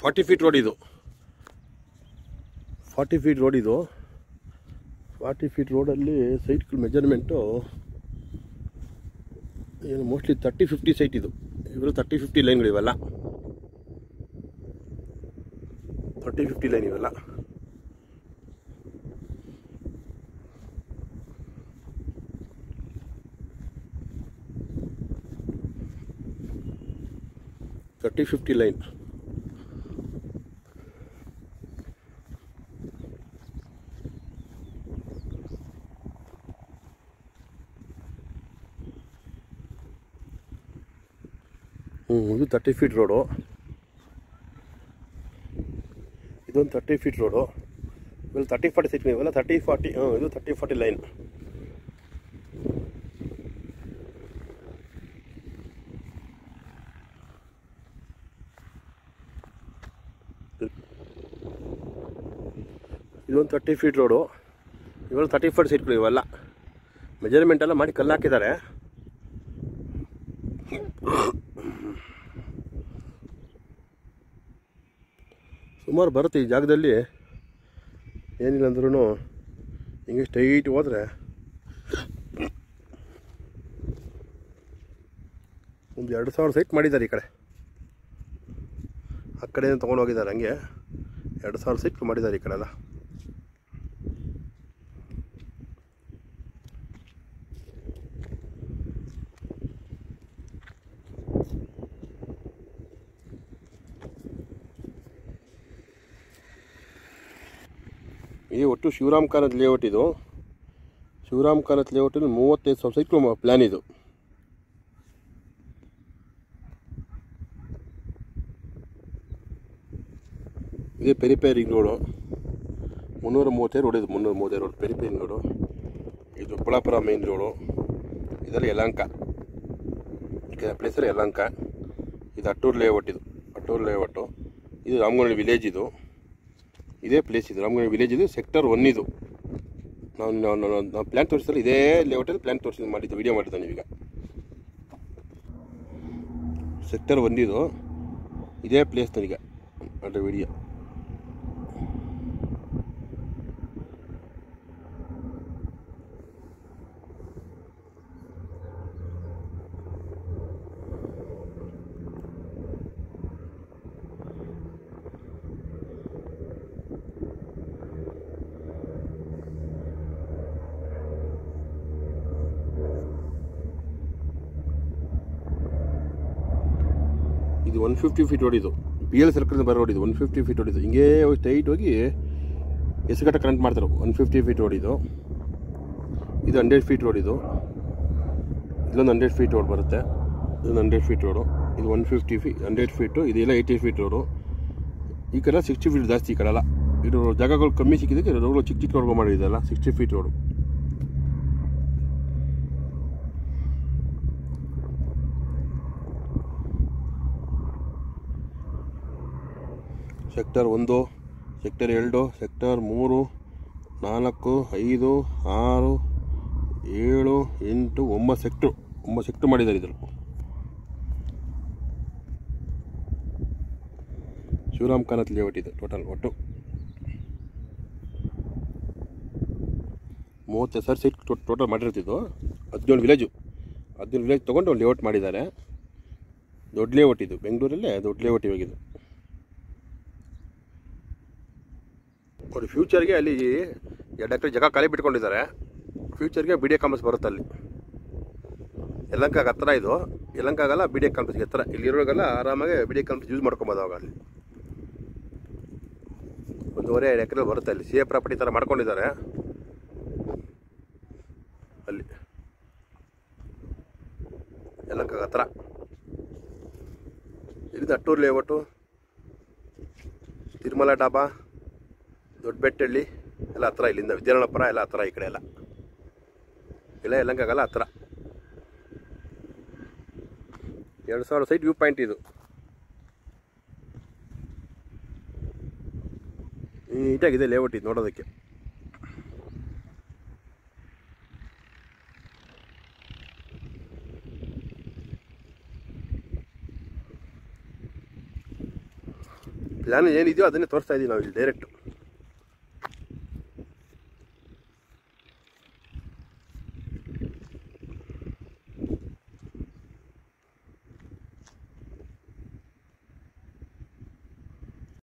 40 feet road ಇದು. 40 feet road ಇದು. 40 feet ರೋಡಲ್ಲಿ ಸೈಟ್ಗಳ ಮೆಜರ್ಮೆಂಟು ಏನು ಮೋಸ್ಟ್ಲಿ 30-50 ಸೈಟ್ ಇದು. ಇವರು 30-50 ಲೈನ್ಗಳಿವೆಲ್ಲ. 30-50 ಲೈನ್ ಇವೆಲ್ಲ. $30-50 ಲೈನ್. ಇದು 30 ಫೀಟ್ ರೋಡು. ಇದೊಂದು 30 ಫೀಟ್ ರೋಡು. ಇವೆಲ್ಲ 30-40 ಸೈಟ್ ಇವೆಲ್ಲ 30-40. ಇದು 30-40 ಲೈನ್. ಇದೊಂದು 30 ಫೀಟ್ ರೋಡು. ಇವೆಲ್ಲ 30-40 ಸೈಟ್ಗಳು ಇವೆಲ್ಲ. ಮೆಜರ್ಮೆಂಟ್ ಎಲ್ಲ ಮಾಡಿ ಕಲ್ಲು ಹಾಕಿದ್ದಾರೆ. ಸುಮಾರು ಬರುತ್ತೆ ಈ ಜಾಗದಲ್ಲಿ. ಏನಿಲ್ಲ ಅಂದ್ರೂ ಹಿಂಗೆ ಸ್ಟ್ರೈಟ್ ಹೋದರೆ ಒಂದು 2,000 ಸೈಟ್ ಮಾಡಿದ್ದಾರೆ. ಈ ಕಡೆ ಆ ಕಡೆ ತೊಗೊಂಡು ಹೋಗಿದ್ದಾರೆ. ಹಂಗೆ 2,000 ಸೈಟ್ ಮಾಡಿದ್ದಾರೆ ಈ ಕಡೆ ಎಲ್ಲ. ಇದು ಒಟ್ಟು ಶಿವರಾಮ್ ಕಾನತ್ ಲೇಔಟ್. ಇದು ಶಿವರಾಮ್ ಕಾನತ್ ಲೇಔಟಲ್ಲಿ 35,000 ಸೈಟ್ಗಳು ಪ್ಲ್ಯಾನ್ ಇದು. ಇದೇ ಪೆರಿಪೇರಿ ರೋಡು. 335 ರೋಡ್ ಇದು. 335 ರೋಡ್ ಪೆರಿಪೇರಿ ರೋಡು. ಇದು ದೊಡ್ಡಬಳ್ಳಾಪುರ ಮೇನ್ ರೋಡು. ಇದರಲ್ಲಿ ಯಲಹಂಕ ಪ್ಲೇಸಲ್ಲಿ ಯಲಹಂಕ. ಇದು ಅಟ್ಟೂರು ಲೇಔಟ್. ಇದು ಅಟ್ಟೂರು ಲೇಔಟು. ಇದು ರಾಮಗನಹಳ್ಳಿ ವಿಲೇಜ್. ಇದು ಇದೇ ಪ್ಲೇಸ್. ಇದು ರಾಮಗನಹಳ್ಳಿ ವಿಲೇಜ್. ಇದು ಸೆಕ್ಟರ್ 1 ಇದು. ನಾವು ಪ್ಲ್ಯಾನ್ ತೋರಿಸಿದ್ರೆ ಇದೇ ಲೇಔಟಲ್ಲಿ ಪ್ಲ್ಯಾನ್ ತೋರಿಸಿದ್ದು ಮಾಡಿದ್ದು ವೀಡಿಯೋ ಮಾಡಿದ್ದೆ ನೀವೀಗ. ಸೆಕ್ಟರ್ 1 ಇದು. ಇದೇ ಪ್ಲೇಸ್ ನನಗೆ ಅದ್ರ ವಿಡಿಯೋ. ಇದು 150 ಫೀಟ್ ರೋಡ್. ಇದು BL ಸರ್ಕಲ್ ಬರೋ ರೋಡ್. ಇದು 150 ಫೀಟ್ ರೋಡ್. ಇದು ಹಿಂಗೆ ಸ್ಟ್ರೈಟ್ ಹೋಗಿ ಹೆಸರುಘಟ್ಟ ಕನೆಕ್ಟ್ ಮಾಡ್ತಾರೆ. 150 ಫೀಟ್ ರೋಡ್ ಇದು. ಇದು 100 ಫೀಟ್ ರೋಡ್. ಇದು ಇಲ್ಲೊಂದು 100 ಫೀಟ್ ರೋಡ್ ಬರುತ್ತೆ. ಇದೊಂದು 100 ಫೀಟ್ ರೋಡು. ಇದು 150 ಫೀಟ್ 100 ಫೀಟು. ಇದೆಲ್ಲ 80 ಫೀಟ್ ರೋಡು. ಈ ಕಡೆ 60 ಫೀಟ್ ಜಾಸ್ತಿ. ಈ ಕಡೆಲ್ಲ ಇದು ಜಾಗಗಳು ಕಮ್ಮಿ ಸಿಕ್ಕಿದ್ದಕ್ಕೆ ರೋಡ್ಗಳು ಚಿಕ್ಕ ಚಿಕ್ಕ ರೋಡ್ಗಳು ಮಾಡಿದೆಲ್ಲ 60 feet road. Sector 1, sector 2, sector 3, 4, 5, 6, 7, 8, 9 sector ಮಾಡಿದ್ದಾರೆ ಇದ್ರಲ್ಲಿ. ಶಿವರಾಮ್ ಕಾನತ್ ಲೇಔಟ್ ಇದು. ಟೋಟಲ್ ಒಟ್ಟು 30,000 ಸೈಟ್ ಟೋಟಲ್ ಮಾಡಿರ್ತಿದ್ದು. 17 ವಿಲೇಜು ತೊಗೊಂಡು ಒಂದು ಲೇಔಟ್ ಮಾಡಿದ್ದಾರೆ. ದೊಡ್ಡ ಲೇಔಟ್ ಇದು. ಬೆಂಗಳೂರಲ್ಲೇ ದೊಡ್ಡ ಲೇಔಟ್ ಇವಾಗಿದ್ದು. ನೋಡಿ ಫ್ಯೂಚರ್ಗೆ ಅಲ್ಲಿ 2 ಎಕರೆ ಜಾಗ ಖಾಲಿ ಬಿಟ್ಕೊಂಡಿದ್ದಾರೆ. ಫ್ಯೂಚರ್ಗೆ BDA ಕಾಂಪ್ಲೆಕ್ಸ್ ಬರುತ್ತೆ ಅಲ್ಲಿ. ಯಲಹಂಕಾಗ ಹತ್ರ ಇದು. ಯಲಹಂಕಾಗಲ್ಲ BDA ಕಾಂಪ್ಲೆಕ್ಸ್ಗೆ ಹತ್ರ. ಇಲ್ಲಿರೋರಿಗೆಲ್ಲ ಆರಾಮಾಗಿ BDA ಕಾಂಪ್ಲೆಕ್ಸ್ ಯೂಸ್ ಮಾಡ್ಕೊಬೋದು. ಅವಾಗ ಅಲ್ಲಿ 1.5 ಎಕರೆ ಬರುತ್ತೆ. ಅಲ್ಲಿ CA ಪ್ರಾಪರ್ಟಿ ಥರ ಮಾಡ್ಕೊಂಡಿದ್ದಾರೆ ಅಲ್ಲಿ ಯಲಹಂಕಾಗ ಹತ್ರ. ಇಲ್ಲಿಂದ ಅಟ್ಟೂರು ಲೇಔಟು, ತಿರುಮಲ ಡಾಬಾ, ದೊಡ್ಡಬೆಟ್ಟಹಳ್ಳಿ ಎಲ್ಲ ಹತ್ರ. ಇಲ್ಲಿಂದ ವಿದ್ಯಾರಣ್ಯಪುರ ಎಲ್ಲ ಹತ್ರ. ಈ ಕಡೆ ಎಲ್ಲ ಯಲಹಂಕಾಗಲ್ಲ ಹತ್ರ. 2,000 ಸೈಟ್ ವ್ಯೂ ಪಾಯಿಂಟ್ ಇದು. ನೀಟಾಗಿದೆ ಲೇಔಟ್ ಇದು ನೋಡೋದಕ್ಕೆ. ಪ್ಲ್ಯಾನ್ ಏನಿದೆಯೋ ಅದನ್ನೇ ತೋರಿಸ್ತಾ ಇದ್ದೀವಿ ನಾವು ಇಲ್ಲಿ ಡೈರೆಕ್ಟು.